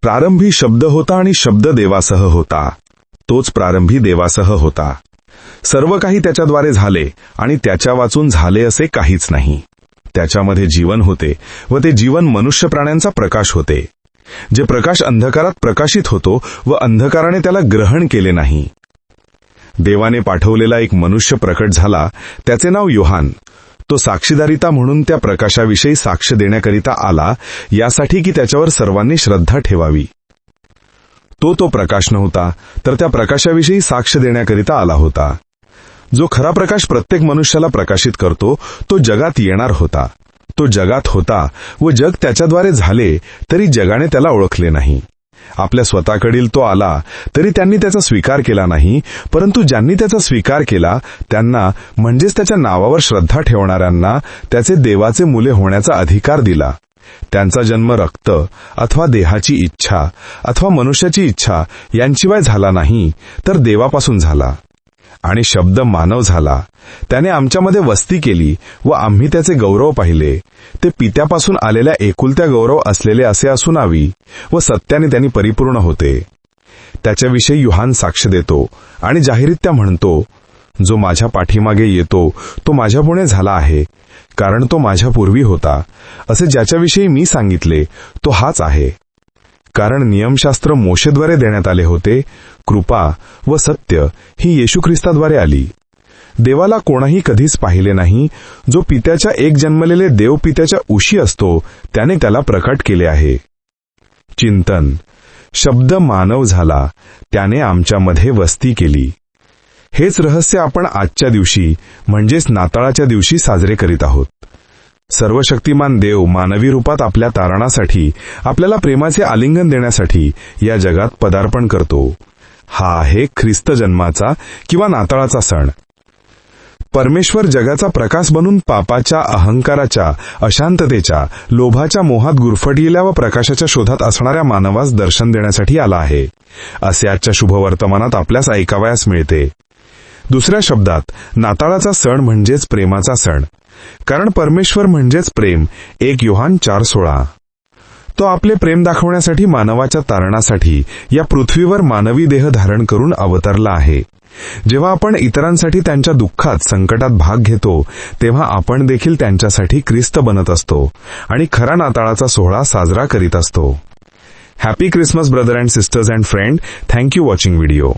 प्रारंभी शब्द होता आणि शब्द देवासह होता, तोच प्रारंभी देवासह होता. सर्व काही त्याच्याद्वारे झाले आणि त्याच्या वाचून झाले असे काहीच नाही. त्याच्यामध्ये जीवन होते व ते जीवन मनुष्य प्राण्यांचा प्रकाश होते. जे प्रकाश अंधकारात प्रकाशित होतो व अंधकाराने त्याला ग्रहण केले नाही. देवाने पाठवलेला एक मनुष्य प्रकट झाला, त्याचे नाव योहान. तो साक्षीदारिता म्हणून त्या प्रकाशाविषयी साक्ष देण्याकरिता आला, यासाठी की त्याच्यावर सर्वांनी श्रद्धा ठेवावी. तो प्रकाश नव्हता, तर त्या प्रकाशाविषयी साक्ष देण्याकरिता आला होता. जो खरा प्रकाश प्रत्येक मनुष्याला प्रकाशित करतो, तो जगात येणार होता. तो जगात होता व जग त्याच्याद्वारे झाले, तरी जगाने त्याला ओळखले नाही. आपल्या स्वतःकडील तो आला, तरी त्यांनी त्याचा स्वीकार केला नाही. परंतु ज्यांनी त्याचा स्वीकार केला त्यांना, म्हणजेच त्याच्या नावावर श्रद्धा ठेवणाऱ्यांना, त्याचे देवाचे मुले होण्याचा अधिकार दिला. त्यांचा जन्म रक्त अथवा देहाची इच्छा अथवा मनुष्याची इच्छा यांशिवाय झाला नाही, तर देवापासून झाला. आणि शब्द मानव झाला, त्याने आमच्यामध्ये वस्ती केली व आम्ही त्याचे गौरव पाहिले. ते पित्यापासून आलेल्या एकुलत्या गौरव असलेले असे असूनावी व सत्याने त्यांनी परिपूर्ण होते. त्याच्याविषयी योहान साक्ष देतो आणि जाहीररित्या म्हणतो, जो माझ्या पाठीमागे येतो तो माझ्यापुढे झाला आहे, कारण तो माझ्यापूर्वी होता. असे ज्याच्याविषयी मी सांगितले तो हाच आहे. कारण नियमशास्त्र मोशेद्वारे देण्यात आले होते, कृपा व सत्य ही येशू ख्रिस्ताद्वारे आली. देवाला कोणाही कधीच पाहिले नाही. जो पित्याच्या एक जन्मलेले देव पित्याच्या उशी असतो, त्याने त्याला प्रकट केले आहे. चिंतन. शब्द मानव झाला, त्याने आमच्यामध्ये वस्ती केली. हेच रहस्य आपण आजच्या दिवशी म्हणजेच नाताळाच्या दिवशी साजरे करीत आहोत. सर्वशक्तिमान देव मानवी रूपात आपल्या तारणासाठी, आपल्याला प्रेमाचे आलिंगन देण्यासाठी या जगात पदार्पण करतो. हा आहे ख्रिस्त जन्माचा किंवा नाताळाचा सण. परमेश्वर जगाचा प्रकाश बनून पापाच्या, अहंकाराच्या, अशांततेच्या, लोभाच्या मोहात गुरफटलेल्या व प्रकाशाच्या शोधात असणाऱ्या मानवास दर्शन देण्यासाठी आला आहे, असे आजच्या शुभवर्तमानात आपल्यास ऐकावयास मिळते. दुसऱ्या शब्दात, नाताळाचा सण म्हणजेच प्रेमाचा सण. कारण परमेश्वर म्हणजेच प्रेम. 1 योहान 4:16. तो आपले प्रेम दाखवण्यासाठी मानवाच्या तारणासाठी या पृथ्वीवर मानवी देह धारण करून अवतरला आहे. जेव्हा आपण इतरांसाठी त्यांच्या दुःखात, संकटात भाग घेतो, तेव्हा आपण देखील त्यांच्यासाठी ख्रिस्त बनत असतो आणि खरा नाताळाचा सोहळा साजरा करीत असतो. Happy Christmas brother and sisters and friend. Thank you watching video.